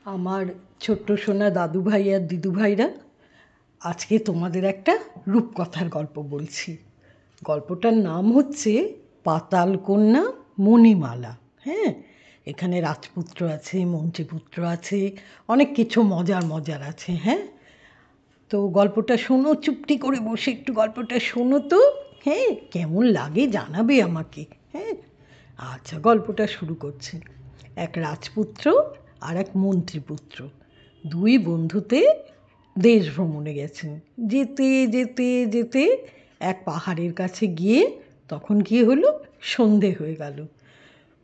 আমার ছোট্ট সোনা দাদু ভাই আর দিদু ভাইরা, আজকে তোমাদের একটা রূপকথার গল্প বলছি। গল্পটার নাম হচ্ছে পাতাল কন্যা মণিমালা। হ্যাঁ, এখানে রাজপুত্র আছে, মন্ত্রীপুত্র আছে, অনেক কিছু মজার মজার আছে। হ্যাঁ, তো গল্পটা শোনো, চুপটি করে বসে একটু গল্পটা শোনো তো। হ্যাঁ, কেমন লাগে জানাবে আমাকে। হ্যাঁ, আচ্ছা, গল্পটা শুরু করছি। এক রাজপুত্র আর এক মন্ত্রীপুত্র দুই বন্ধুতে দেশ ভ্রমণে গেছেন। যেতে যেতে যেতে এক পাহাড়ের কাছে গিয়ে তখন কী হলো, সন্ধে হয়ে গেল।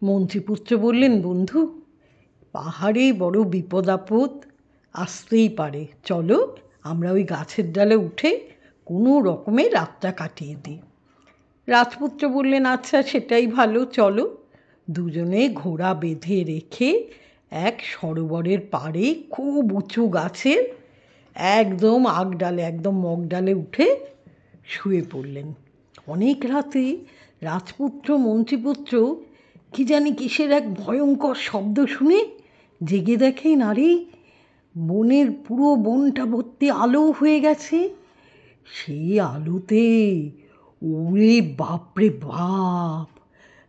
মন্ত্রীপুত্র বললেন, বন্ধু, পাহাড়ে বড় বিপদ আপদ আসতেই পারে, চলো আমরা ওই গাছের ডালে উঠে কোনো রকমে রাতটা কাটিয়ে দিই। রাজপুত্র বললেন, আচ্ছা সেটাই ভালো, চলো। দুজনে ঘোড়া বেঁধে রেখে এক সরোবরের পাড়ে খুব উঁচু গাছের একদম আগডালে, একদম মগডালে উঠে শুয়ে পড়লেন। অনেক রাতে রাজপুত্র মন্ত্রীপুত্র কি জানি কিসের এক ভয়ঙ্কর শব্দ শুনে জেগে দেখেন, আরে বনের পুরো বনটা ভর্তি আলো হয়ে গেছে। সেই আলোতে ওরে বাপরে বাপ,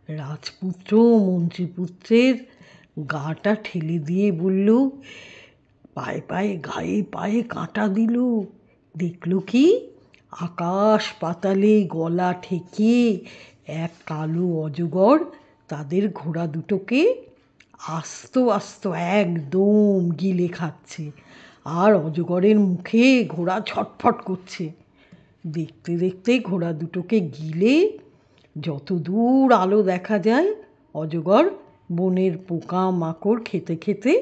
রাজপুত্র মন্ত্রীপুত্রের গাটা ঠেলে দিয়ে বলল, পায়ে পায়ে গায়ে পায়ে কাঁটা দিল। দেখল কি, আকাশ পাতালে গলা ঠেকে এক কালো অজগর তাদের ঘোড়া দুটোকে আস্ত আস্ত একদম গিলে খাচ্ছে, আর অজগরের মুখে ঘোড়া ছটফট করছে। দেখতে দেখতে ঘোড়া দুটোকে গিলে যত দূর আলো দেখা যায়, অজগর বনের পোকা মাকড় খেতে খেতে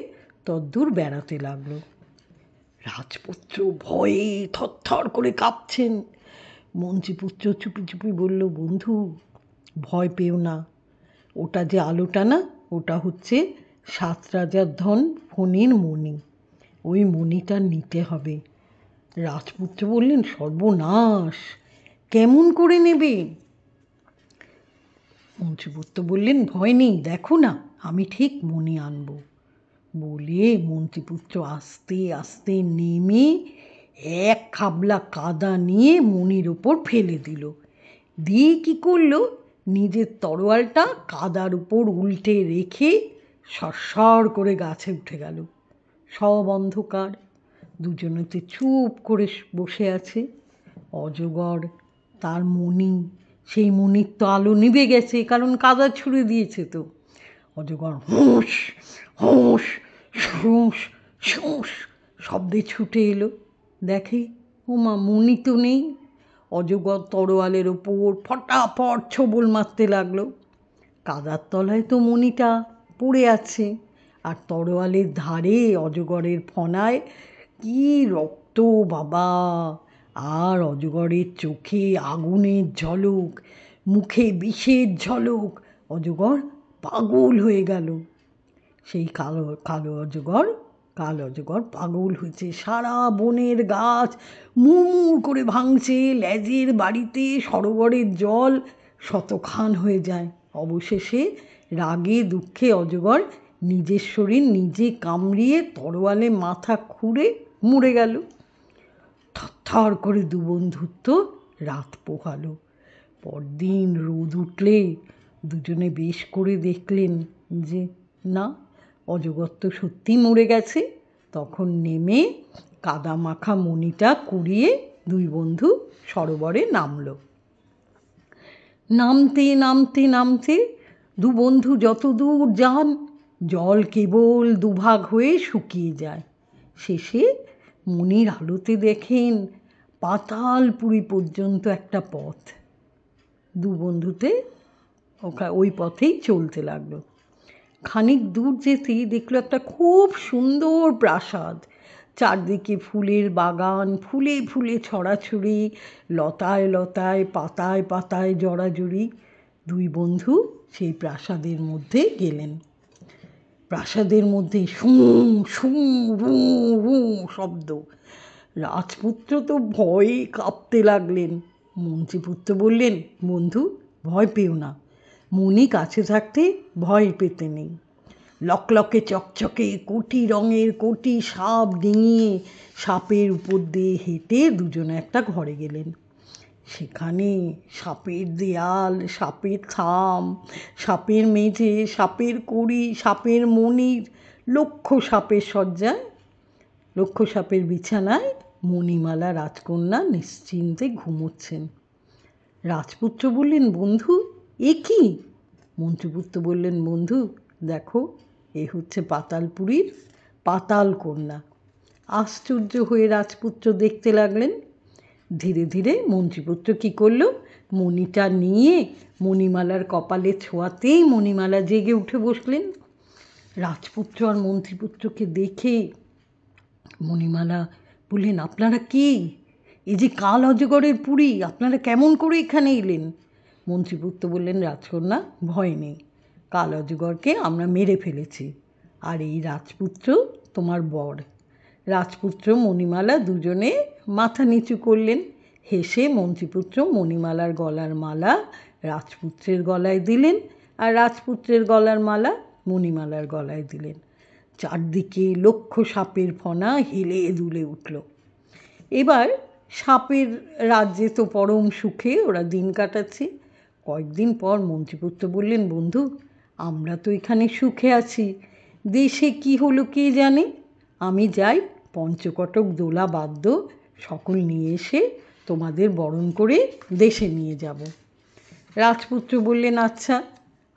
তদ্দূর বেড়াতে লাগলো। রাজপুত্র ভয়ে থরথর করে কাঁপছেন। মন্ত্রীপুত্র চুপি চুপি বলল, বন্ধু, ভয় পেও না, ওটা যে আলোটা না, ওটা হচ্ছে 7 রাজার ধন ফণির মণি, ওই মণিটা নিতে হবে। রাজপুত্র বললেন, সর্বনাশ, কেমন করে নেবে? মন্ত্রীপুত্র বললেন, ভয় নেই, দেখো না, আমি ঠিক মণি আনবো। বলে মন্ত্রীপুত্র আস্তে আস্তে নেমে এক খাবলা কাদা নিয়ে মণির ওপর ফেলে দিল। দিয়ে কী করলো, নিজের তরোয়ালটা কাদার উপর উল্টে রেখে সরসর করে গাছে উঠে গেল। সব অন্ধকার, দুজনেতে চুপ করে বসে আছে। অজগর তার মণি, সেই মণির তো আলো নিভে গেছে, কারণ কাদা ছুঁড়ে দিয়েছে তো। অজগর হুঁশ হুঁশ শুঁস শুঁস শব্দে ছুটে এলো, দেখে ওমা মণি তো নেই। অজগর তরোয়ালের ওপর ফটাফট ছোবল মারতে লাগলো। কাদার তলায় তো মণিটা পড়ে আছে, আর তরোয়ালের ধারে অজগরের ফণায় কি রক্ত বাবা! আর অজগরের চোখে আগুনের ঝলক, মুখে বিষের ঝলক। অজগর পাগল হয়ে গেল। সেই কালো কালো অজগর, কাল অজগর পাগল হয়েছে, সারা বনের গাছ মুড়মুড় করে ভাঙছে, লেজের বাড়িতে সরোবরের জল শতখান হয়ে যায়। অবশেষে রাগে দুঃখে অজগর নিজের শরীর নিজে কামড়িয়ে তরোয়ালে মাথা খুঁড়ে মরে গেল। থরথর করে দু বন্ধুর তো রাত পোহালো। পরদিন রোদ উঠলে দুজনে বেশ করে দেখলেন যে না, অজগর তো সত্যি মরে গেছে। তখন নেমে কাদা মাখা মণিটা কুড়িয়ে দুই বন্ধু সরোবরে নামলো। নামতে নামতে নামতে দু বন্ধু যত দূর যান, জল কেবল দুভাগ হয়ে শুকিয়ে যায়। শেষে মণির আলোতে দেখেন পাতালপুরী পর্যন্ত একটা পথ। দু বন্ধুতে ওই পথেই চলতে লাগলো। খানিক দূর যেতেই দেখলো একটা খুব সুন্দর প্রাসাদ, চারদিকে ফুলের বাগান, ফুলে ফুলে ছড়াছড়ি, লতায় লতায় পাতায় পাতায় জড়াজড়ি। দুই বন্ধু সেই প্রাসাদের মধ্যে গেলেন। প্রাসাদের মধ্যে শু শু রু রু শব্দ। রাজপুত্র তো ভয়ে কাঁপতে লাগলেন। মন্ত্রীপুত্র বললেন, বন্ধু, ভয় পেও না, মণি কাছে থাকতে ভয় পেতে নেই। লকলকে চকচকে কোটি রঙের কোটি সাপ ডিঙিয়ে সাপের উপর দিয়ে হেঁটে দুজনে একটা ঘরে গেলেন। সেখানে সাপের দেয়াল, সাপের থাম, সাপের মেঝে, সাপের কড়ি, সাপের মণির, লক্ষ সাপের শয্যায়, লক্ষ সাপের বিছানায় মণিমালা রাজকন্যা নিশ্চিন্তে ঘুমোচ্ছেন। রাজপুত্র বললেন, বন্ধু এ কী? মন্ত্রীপুত্র বললেন, বন্ধু দেখো, এ হচ্ছে পাতালপুরীর পাতাল কন্যা। আশ্চর্য হয়ে রাজপুত্র দেখতে লাগলেন। ধীরে ধীরে মন্ত্রীপুত্র কী করল, মণিটা নিয়ে মণিমালার কপালে ছোঁয়াতেই মণিমালা জেগে উঠে বসলেন। রাজপুত্র আর মন্ত্রীপুত্রকে দেখে মণিমালা বললেন, আপনারা কে? এই যে কাল অজগরের পুরী, আপনারা কেমন করে এখানে এলেন? মন্ত্রীপুত্র বললেন, রাজকন্যা ভয় নেই, কাল অজগরকে আমরা মেরে ফেলেছি, আর এই রাজপুত্র তোমার বর। রাজপুত্র মণিমালা দুজনে মাথা নিচু করলেন। হেসে মন্ত্রীপুত্র মণিমালার গলার মালা রাজপুত্রের গলায় দিলেন, আর রাজপুত্রের গলার মালা মণিমালার গলায় দিলেন। চারদিকে লক্ষ সাপের ফনা হেলে দুলে উঠল। এবার সাপের রাজ্যে তো পরম সুখে ওরা দিন কাটাচ্ছে। কয়েকদিন পর মন্ত্রীপুত্র বললেন, বন্ধু আমরা তো এখানে সুখে আছি, দেশে কি হলো কে জানে, আমি যাই পঞ্চকটক দোলা বাদ্য সকল নিয়ে এসে তোমাদের বরণ করে দেশে নিয়ে যাব। রাজপুত্র বললেন, আচ্ছা।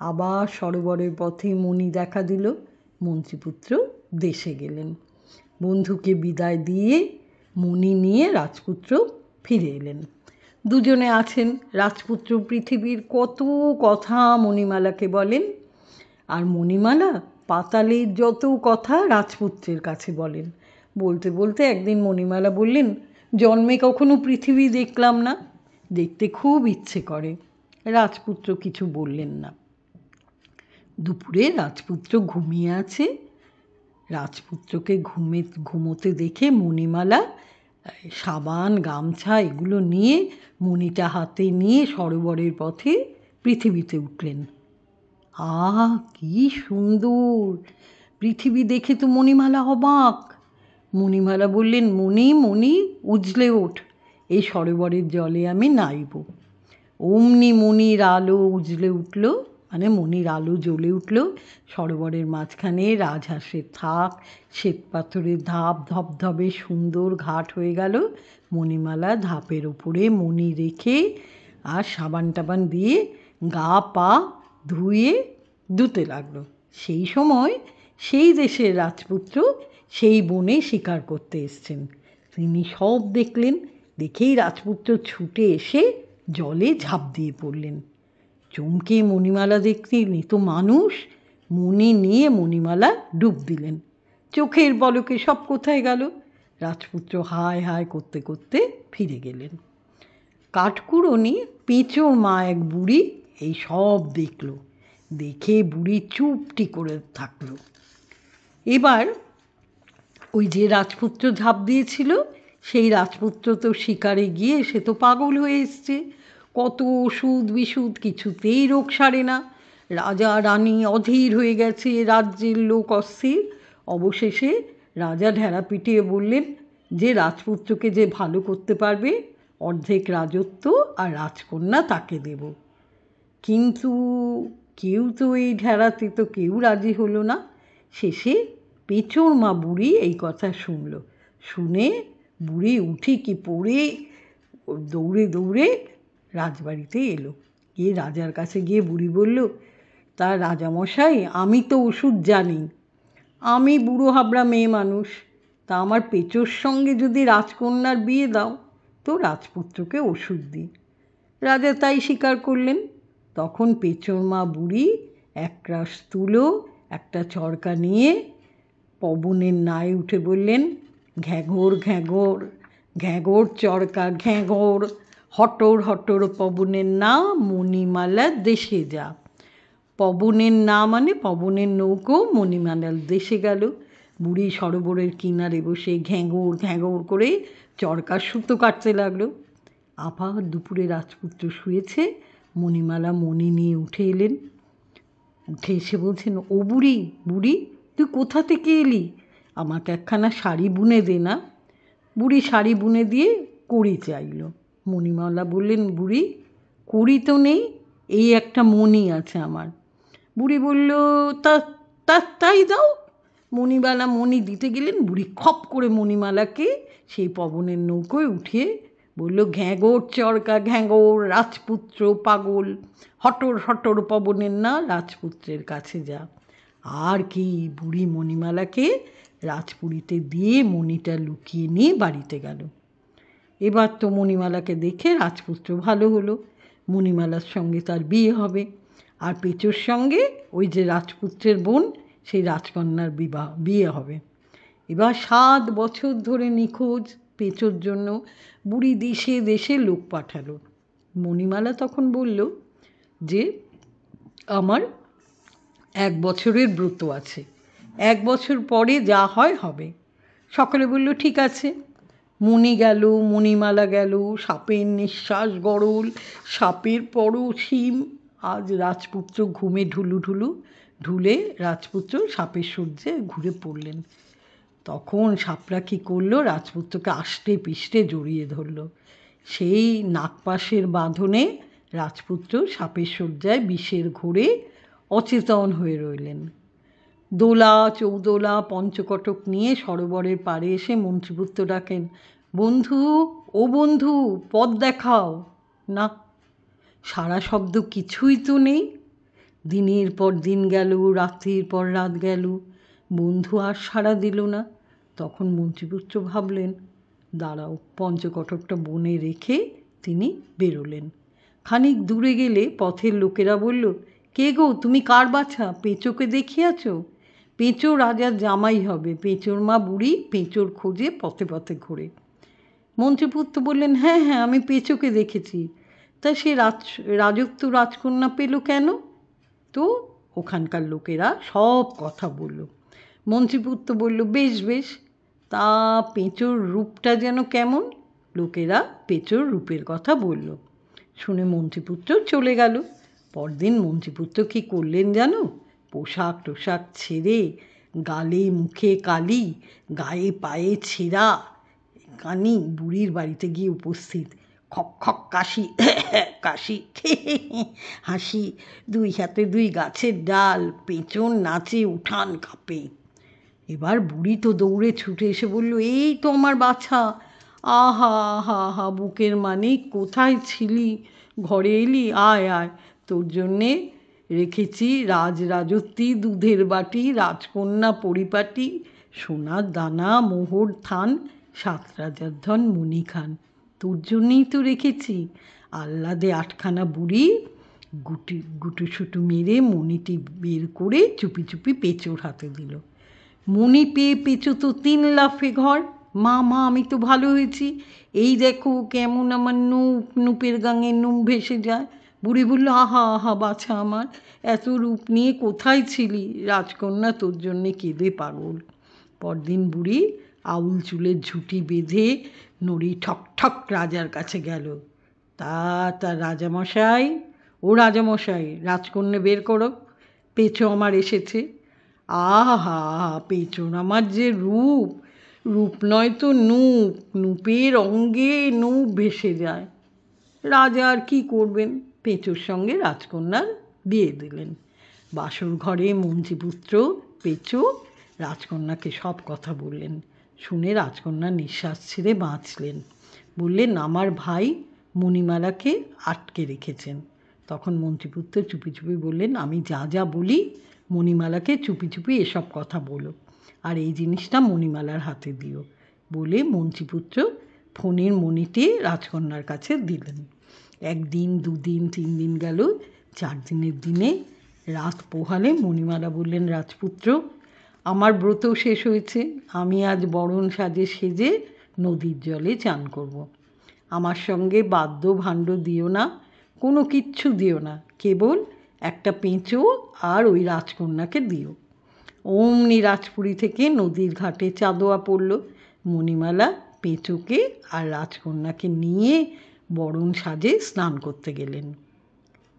আবার সরোবরের পথে মণি দেখা দিল। মন্ত্রীপুত্র দেশে গেলেন। বন্ধুকে বিদায় দিয়ে মণি নিয়ে রাজপুত্র ফিরে এলেন। দুজনে আছেন। রাজপুত্র পৃথিবীর কত কথা মণিমালাকে বলেন, আর মণিমালা পাতালের যত কথা রাজপুত্রের কাছে বলেন। বলতে বলতে একদিন মণিমালা বললেন, জন্মে কখনো পৃথিবী দেখলাম না, দেখতে খুব ইচ্ছে করে। রাজপুত্র কিছু বললেন না। দুপুরে রাজপুত্র ঘুমিয়ে আছে। রাজপুত্রকে ঘুমোতে দেখে মণিমালা সাবান গামছা এগুলো নিয়ে মণিটা হাতে নিয়ে সরোবরের পথে পৃথিবীতে উঠলেন। আহ কি সুন্দর! পৃথিবী দেখে তো মণিমালা অবাক। মণিমালা বললেন, মণি মণি উজলে ওঠ, এই সরোবরের জলে আমি নাইব। অমনি মণির আলো উজলে উঠল, মানে মণির আলো জ্বলে উঠল। সরোবরের মাঝখানে রাজহাঁসের থাক, শ্বেত পাথরের ধাপ, ধবধবে সুন্দর ঘাট হয়ে গেল। মণিমালা ধাপের ওপরে মণি রেখে আর সাবান টাবান দিয়ে গা পা ধুতে লাগলো। সেই সময় সেই দেশের রাজপুত্র সেই বনে শিকার করতে এসছেন। তিনি সব দেখলেন। দেখেই রাজপুত্র ছুটে এসে জলে ঝাঁপ দিয়ে পড়লেন। চমকে মণিমালা দেখলেন এ তো মানুষ। মণি নিয়ে মণিমালা ডুব দিলেন। চোখের পলকে সব কোথায় গেল। রাজপুত্র হায় হায় করতে করতে ফিরে গেলেন। কাঠকুড়নি পেঁচোর মা এক বুড়ি এই সব দেখল। দেখে বুড়ি চুপটি করে থাকলো। এবার ওই যে রাজপুত্র ঝাঁপ দিয়েছিল সেই রাজপুত্র তো শিকারে গিয়ে সে তো পাগল হয়ে এসছে। কত ওষুধ বিশুধ, কিছুতেই রোগ সারে না। রাজা রানী অধীর হয়ে গেছে, রাজ্যের লোক অস্থির। অবশেষে রাজা ঢেড়া পিটিয়ে বললেন যে রাজপুত্রকে যে ভালো করতে পারবে অর্ধেক রাজত্ব আর রাজকন্যা তাকে দেব। কিন্তু কেউ তো এই ঢেড়াতে তো কেউ রাজি হলো না। শেষে পেঁচোর মা বুড়ি এই কথা শুনল। শুনে বুড়ি উঠে কি পড়ে দৌড়ে দৌড়ে রাজবাড়িতে এলো। গিয়ে রাজার কাছে গিয়ে বুড়ি বলল, তা রাজামশাই আমি তো ওষুধ জানি, আমি বুড়ো হাবড়া মেয়ে মানুষ, তা আমার পেঁচোর সঙ্গে যদি রাজকন্যার বিয়ে দাও তো রাজপুত্রকে ওষুধ দিই। রাজা তাই স্বীকার করলেন। তখন পেঁচোর মা বুড়ি একরাশ তুলো একটা চরকা নিয়ে পবনের নায় উঠে বললেন, ঘ্যাঘোর ঘ্যাঘোর ঘ্যাঘোর চরকা ঘ্যাঘোর, হটর হটর পবনের না মণিমালার দেশে যা। পবনের না মানে পবনের নৌকো মণিমালার দেশে গেল। বুড়ি সরোবরের কিনারে বসে ঘ্যাঘোর ঘ্যাঘোর করে চরকার সুতো কাটতে লাগলো। আবার দুপুরে রাজপুত্র শুয়েছে। মণিমালা মণি নিয়ে উঠে এলেন। উঠে এসে বলছেন, ও বুড়ি বুড়ি, তুই কোথা থেকে এলি? আমাকে একখানা শাড়ি বুনে দে না। বুড়ি শাড়ি বুনে দিয়ে কড়ি চাইল। মণিমালা বললেন, বুড়ি কড়ি তো নেই, এই একটা মণি আছে আমার। বুড়ি বলল, তা তাই দাও। মণিমালা মণি দিতে গেলেন, বুড়ি খপ করে মণিমালাকে সেই পবনের নৌকোয় উঠিয়ে বলল, ঘ্যাঁগোর চরকা ঘ্যাঁগোর, রাজপুত্র পাগল, হটর হটর পবনের না রাজপুত্রের কাছে যা। আর কি, বুড়ি মণিমালাকে রাজপুরীতে দিয়ে মণিটা লুকিয়ে নিয়ে বাড়িতে গেল। এবার তো মণিমালাকে দেখে রাজপুত্র ভালো হলো, মণিমালার সঙ্গে তার বিয়ে হবে, আর পেঁচোর সঙ্গে ওই যে রাজপুত্রের বোন সেই রাজকন্যার বিয়ে হবে। এবার 7 বছর ধরে নিখোঁজ পেঁচোর জন্য বুড়ি দেশে দেশে লোক পাঠালো। মণিমালা তখন বলল যে, আমার 1 বছরের ব্রত আছে, 1 বছর পরে যা হয় হবে। সকলে বলল, ঠিক আছে। মণি গেল, মণিমালা গেল, সাপের নিঃশ্বাস গরল, সাপের পরশিম। আজ রাজপুত্র ঘুমে ঢুলে রাজপুত্র সাপের সূর্যে ঘুরে পড়লেন। তখন সাপরা কী করলো, রাজপুত্রকে আষ্টে পিষ্টে জড়িয়ে ধরল। সেই নাগপাশের বাঁধনে রাজপুত্র সাপের শয্যায় বিষের ঘোরে অচেতন হয়ে রইলেন। দোলা চৌদোলা পঞ্চকটক নিয়ে সরোবরের পাড়ে এসে মন্ত্রীপুত্র ডাকেন, বন্ধু ও বন্ধু, পথ দেখাও। না, সারা শব্দ কিছুই তো নেই। দিনের পর দিন গেল, রাত্রির পর রাত গেল, বন্ধু আর সাড়া দিল না। তখন মন্ত্রীপুত্র ভাবলেন, দাঁড়াও, পঞ্চকটকটা বনে রেখে তিনি বেরোলেন। খানিক দূরে গেলে পথের লোকেরা বলল, কে গো, তুমি কার বাছা? পেঁচোকে দেখিয়াছ? পেঁচো রাজার জামাই হবে, পেঁচোর মা বুড়ি পেঁচোর খোঁজে পথে পথে ঘোরে। মন্ত্রীপুত্র বললেন, হ্যাঁ হ্যাঁ, আমি পেঁচোকে দেখেছি। তা সে রাজত্ব রাজকন্যা পেল কেন? তো ওখানকার লোকেরা সব কথা বলল। মন্ত্রীপুত্র বলল, বেশ বেশ, তা পেঁচোর রূপটা যেন কেমন? লোকেরা পেঁচোর রূপের কথা বলল। শুনে মন্ত্রীপুত্র চলে গেল। পরদিন মন্ত্রীপুত্র কী করলেন জানো? পোশাক টোশাক ছেড়ে, গালে মুখে কালি, গায়ে পায়ে ছেঁড়া কানি, বুড়ির বাড়িতে গিয়ে উপস্থিত। খক খক কাশি, কাশি, হাসি, 2 হাতে 2 গাছের ডাল, পেঁচন নাচে, উঠান কাঁপে। এবার বুড়ি তো দৌড়ে ছুটে এসে বলল, এই তো আমার বাছা। আহা আহা আহা, বুকের মানিক, কোথায় ছিলি? ঘরে এলি? আয় আয়, তোর জন্যে রেখেছি রাজরাজত্বী, দুধের বাটি, রাজকন্যা পরিপাটি, সোনার দানা, মোহর থান, 7 রাজার ধন মণি খান। তোর জন্যেই তো রেখেছি। আহ্লাদে 8খানা বুড়ি গুটুসুটু মেরে মণিটি বের করে চুপি চুপি পেঁচোর হাতে দিল। মণি পেয়ে পেঁচো তো 3 লাফে ঘর। মা মা, আমি তো ভালো হয়েছি, এই দেখো কেমন আমার নূপের গাঙে নুম ভেসে যায়। বুড়ি বলল, আহা আহা বাছা আমার, এত রূপ নিয়ে কোথায় ছিলি? রাজকন্যা তোর জন্যে কেঁদে পাগল। পরদিন বুড়ি আউল চুলের ঝুঁটি বেঁধে নড়ি ঠক ঠক রাজার কাছে গেল। তা রাজামশাই, ও রাজামশাই, রাজকন্যা বের করো, পেঁচো আমার এসেছে। আহা, পেঁচোর আমার যে রূপ, রূপ নয় তো নূপ, নূপের অঙ্গে নূপ ভেসে যায়। রাজা আর কী করবেন, পেঁচোর সঙ্গে রাজকন্যার বিয়ে দিলেন। বাসর ঘরে মন্ত্রীপুত্র পেঁচো রাজকন্যাকে সব কথা বললেন। শুনে রাজকন্যা নিঃশ্বাস ছেড়ে বাঁচলেন। বললেন, আমার ভাই মণিমালাকে আটকে রেখেছেন। তখন মন্ত্রীপুত্র চুপি চুপি বললেন, আমি যা যা বলি মণিমালাকে চুপি চুপি এসব কথা বলো, আর এই জিনিসটা মণিমালার হাতে দিও। বলে মন্ত্রীপুত্র ফণির মণিটি রাজকন্যার কাছে দিলেন। 1 দিন 2 দিন 3 দিন গেল। 4 দিনের দিনে রাত পোহালে মণিমালা বললেন, রাজপুত্র, আমার ব্রত শেষ হয়েছে, আমি আজ বরণ সেজে নদীর জলে চান করব। আমার সঙ্গে বাদ্য ভাণ্ড দিও না, কোনো কিচ্ছু দিও না, কেবল একটা পেঁচো আর ওই রাজকন্যাকে দিও। অমনি রাজপুরী থেকে নদীর ঘাটে চাঁদোয়া পড়ল। মণিমালা পেঁচোকে আর রাজকন্যাকে নিয়ে বরণ সাজে স্নান করতে গেলেন।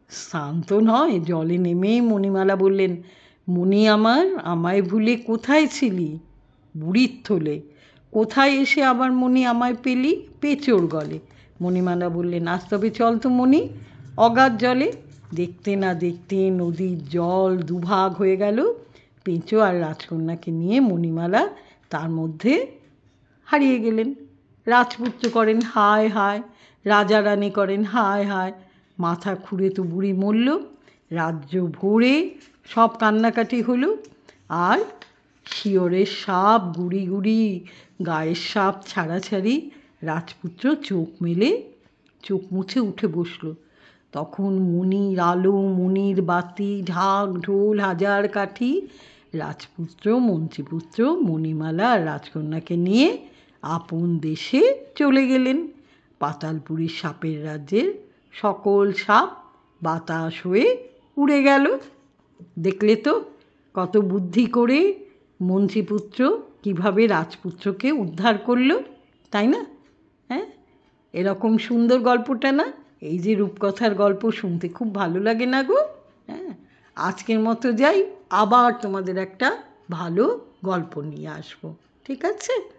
স্নান তো নয়, জলে নেমেই মণিমালা বললেন, মণি আমার, আমায় ভুলে কোথায় ছিলি? বুড়ির থলে। কোথায় এসে আবার মণি আমায় পেলি? পেঁচোর গলে। মণিমালা বললেন, আজ তবে চল তো মণি অগাধ জলে। দেখতে না দেখতে নদীর জল দুভাগ হয়ে গেল। পেঁচো আর রাজকন্যাকে নিয়ে মণিমালা তার মধ্যে হারিয়ে গেলেন। রাজপুত্র করেন হায় হায়, রাজা রানী করেন হায় হায়। মাথা খুঁড়ে তো বুড়ি মরল। রাজ্য ভরে সব কান্নাকাটি হলো। আর শিয়রের সাপ গুড়ি গুড়ি, গায়ের সাপ ছাড়াছাড়ি। রাজপুত্র চোখ মেলে চোখ মুছে উঠে বসলো। তখন মণির আলো, মণির বাতি, ঢাক ঢোল হাজার কাঠি। রাজপুত্র, মন্ত্রীপুত্র, মণিমালা আর রাজকন্যাকে নিয়ে আপন দেশে চলে গেলেন। পাতালপুরীর সাপের রাজ্যের সকল সাপ বাতাস হয়ে উড়ে গেল। দেখলে তো কত বুদ্ধি করে মন্ত্রীপুত্র কীভাবে রাজপুত্রকে উদ্ধার করলো, তাই না? হ্যাঁ, এরকম সুন্দর গল্পটা না? এই যে রূপকথার গল্প শুনতে খুব ভালো লাগে না গো? হ্যাঁ, আজকের মতো যাই, আবার তোমাদের একটা ভালো গল্প নিয়ে আসবো, ঠিক আছে?